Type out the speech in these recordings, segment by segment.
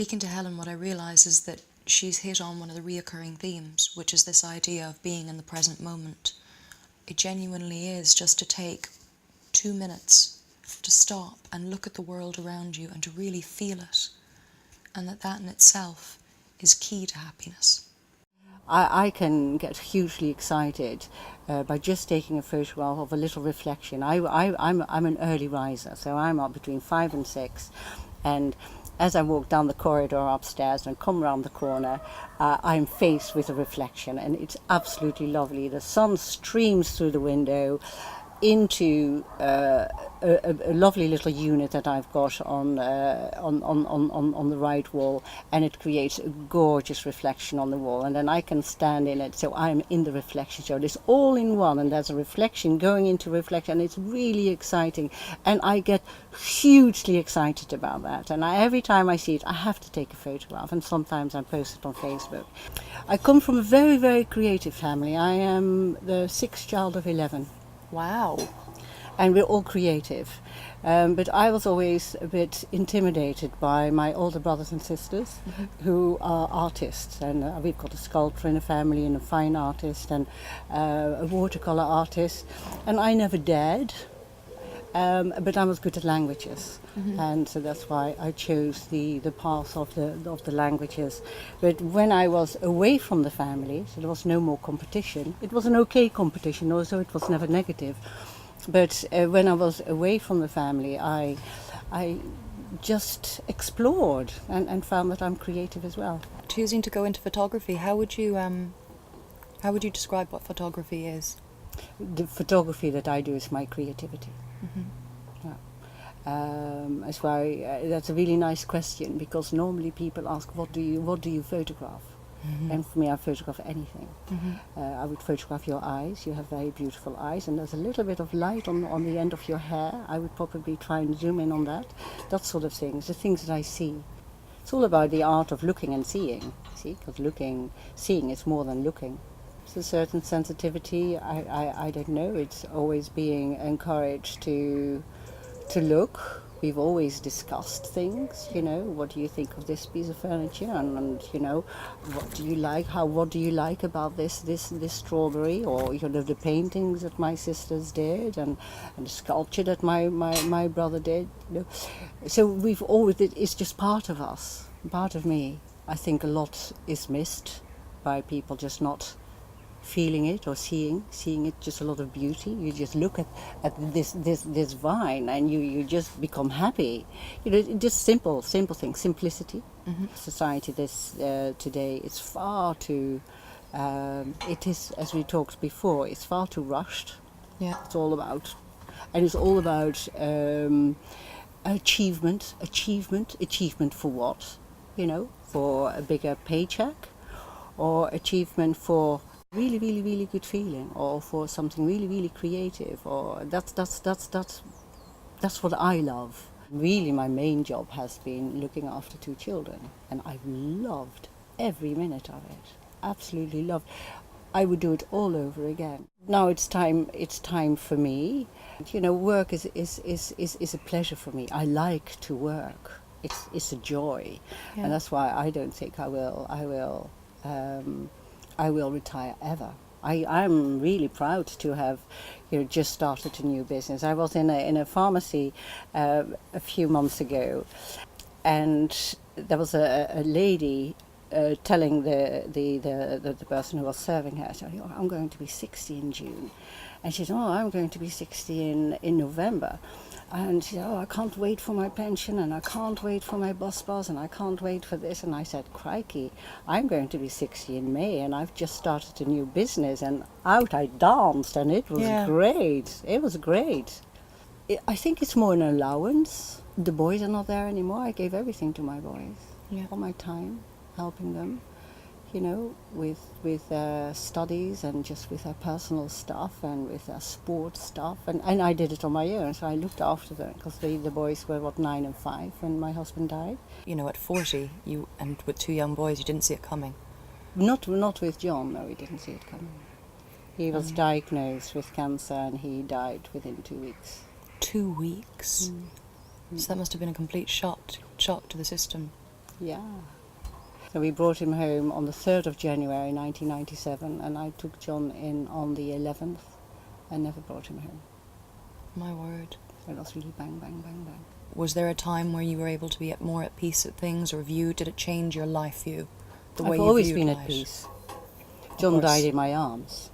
Speaking to Helen, what I realise is that she's hit on one of the reoccurring themes, which is this idea of being in the present moment. It genuinely is just to take 2 minutes to stop and look at the world around you and to really feel it, and that in itself is key to happiness. I can get hugely excited by just taking a photograph of a little reflection. I'm an early riser, so I'm up between 5 and 6, and as I walk down the corridor upstairs and come around the corner, I'm faced with a reflection, and it's absolutely lovely. The sun streams through the window into a lovely little unit that I've got on the right wall, and it creates a gorgeous reflection on the wall, and then I can stand in it, so I'm in the reflection. So it's all in one, and there's a reflection going into reflection, and it's really exciting, and I get hugely excited about that. And every time I see it, I have to take a photograph, and sometimes I post it on Facebook. I come from a very, very creative family. I am the 6th child of 11. Wow. And we're all creative. But I was always a bit intimidated by my older brothers and sisters who are artists. And we've got a sculptor in the family and a fine artist and a watercolor artist. And I never dared. But I was good at languages, and so that's why I chose the path of the languages. But when I was away from the family, so there was no more competition. It was an okay competition, also it was never negative. But when I was away from the family, I just explored and found that I'm creative as well. Choosing to go into photography, how would you describe what photography is? The photography that I do is my creativity. Yeah. That's why that's a really nice question, because normally people ask, what do you photograph? And for me, I photograph anything. I would photograph your eyes. You have very beautiful eyes, and there's a little bit of light on the end of your hair. I would probably try and zoom in on that sort of things, the things that I see. It's all about the art of looking and seeing, see, because seeing is more than looking. It's a certain sensitivity, I don't know, it's always being encouraged to look. We've always discussed things, what do you think of this piece of furniture, and what do you like, what do you like about this strawberry, or the paintings that my sisters did, and the sculpture that my brother did. So we've always, it's just part of us, part of me. I think a lot is missed by people just not feeling it or seeing it, just a lot of beauty. You just look at this vine and you just become happy. Just simple things, simplicity. Society today is far too, it is, as we talked before, it's far too rushed. Yeah. It's all about achievement for what? For a bigger paycheck, or achievement for really, really, really good feeling, or for something really, really creative, or that's what I love. Really, my main job has been looking after 2 children, and I've loved every minute of it. Absolutely loved. I would do it all over again. Now it's time for me. Work is a pleasure for me. I like to work. It's a joy. Yeah. And that's why I don't think I will retire ever. I'm really proud to have just started a new business. I was in a pharmacy a few months ago, and there was a lady telling the person who was serving her, so, I'm going to be 60 in June. And she said, I'm going to be 60 in November. And she said, I can't wait for my pension, and I can't wait for my bus pass, and I can't wait for this. And I said, crikey, I'm going to be 60 in May, and I've just started a new business. And out I danced, and it was great. It was great. I think it's more an allowance. The boys are not there anymore. I gave everything to my boys. All my time, helping them, with their studies and just with their personal stuff and with their sports stuff. And I did it on my own, so I looked after them, because the boys were, 9 and 5 when my husband died. At 40, and with 2 young boys, you didn't see it coming? Not with John, no, we didn't see it coming. He was diagnosed with cancer, and he died within 2 weeks. 2 weeks? So that must have been a complete shock to the system. Yeah. So we brought him home on the 3rd of January 1997, and I took John in on the 11th and never brought him home. My word. So it was really bang, bang, bang, bang. Was there a time where you were able to be more at peace at things, or did it change your life view? The way I've you always viewed been life? at peace. Of John course. died in my arms.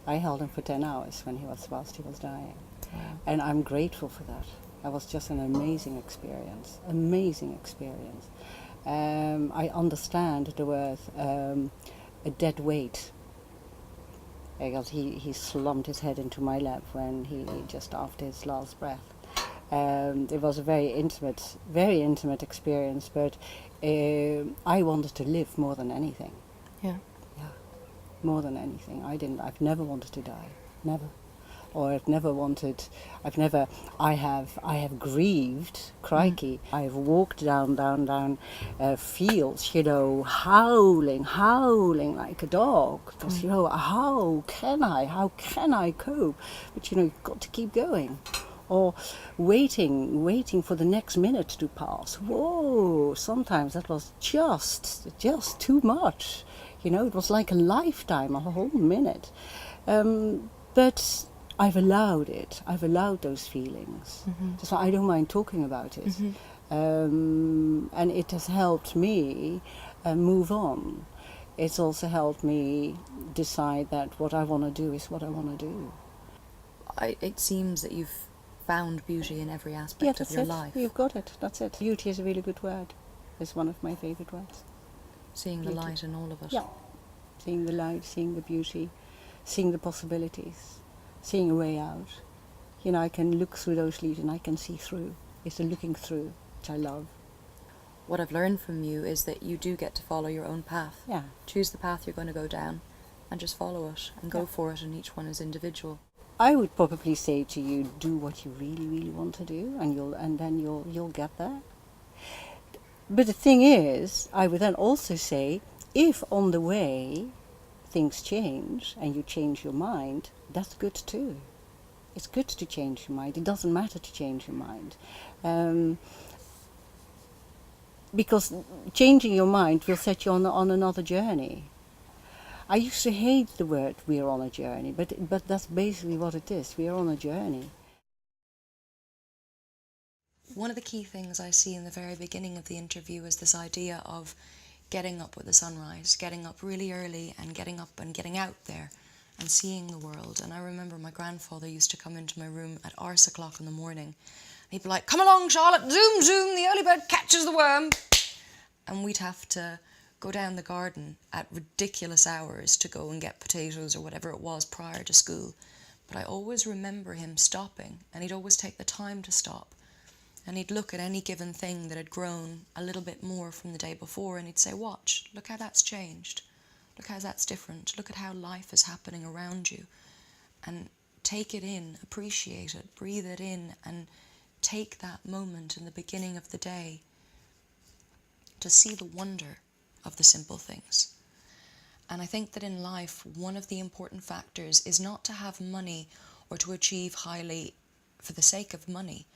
I held him for 10 hours whilst he was dying. Wow. And I'm grateful for that. That was just an amazing experience. Amazing experience. I understand the word a dead weight. Because he slumped his head into my lap when he just after his last breath. It was a very intimate experience, but I wanted to live more than anything. Yeah. Yeah, more than anything. I've never wanted to die. Never. Or I have grieved, crikey. I've walked down fields, howling like a dog. Because, how can I cope? But, you've got to keep going. Or waiting for the next minute to pass. Whoa, sometimes that was just too much. It was like a lifetime, a whole minute. But I've allowed it. I've allowed those feelings. Mm-hmm. That's why I don't mind talking about it. Mm-hmm. And it has helped me move on. It's also helped me decide that what I want to do is what I want to do. It seems that you've found beauty in every aspect of your life. You've got it. That's it. Beauty is a really good word. It's one of my favourite words. Seeing the Beauty. light in all of it. Yeah. Seeing the light, seeing the beauty, seeing the possibilities, seeing a way out. I can look through those leaves and I can see through. It's the looking through, which I love. What I've learned from you is that you do get to follow your own path. Yeah. Choose the path you're going to go down and just follow it and go for it, and each one is individual. I would probably say to you, do what you really, really want to do, and then you'll get there. But the thing is, I would then also say, if on the way things change and you change your mind, that's good too. It's good to change your mind. It doesn't matter to change your mind. Because changing your mind will set you on another journey. I used to hate the word "we're on a journey", but that's basically what it is. We are on a journey. One of the key things I see in the very beginning of the interview is this idea of getting up with the sunrise, getting up really early and getting up and getting out there and seeing the world. And I remember my grandfather used to come into my room at arse o'clock in the morning. And he'd be like, "Come along, Charlotte, zoom, zoom, the early bird catches the worm." And we'd have to go down the garden at ridiculous hours to go and get potatoes or whatever it was prior to school. But I always remember him stopping, and he'd always take the time to stop. And he'd look at any given thing that had grown a little bit more from the day before, and he'd say, "Watch, look how that's changed. Look how that's different. Look at how life is happening around you." And take it in, appreciate it, breathe it in, and take that moment in the beginning of the day to see the wonder of the simple things. And I think that in life, one of the important factors is not to have money or to achieve highly for the sake of money,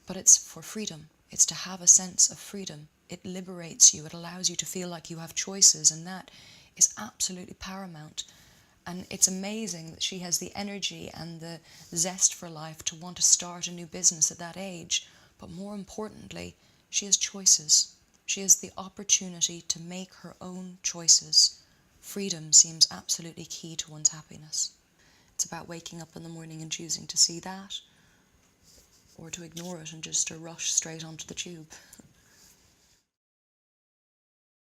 but it's for freedom. It's to have a sense of freedom. It liberates you. It allows you to feel like you have choices, and that is absolutely paramount. And it's amazing that she has the energy and the zest for life to want to start a new business at that age. But more importantly, she has choices. She has the opportunity to make her own choices. Freedom seems absolutely key to one's happiness. It's about waking up in the morning and choosing to see that, or to ignore it and just to rush straight onto the tube.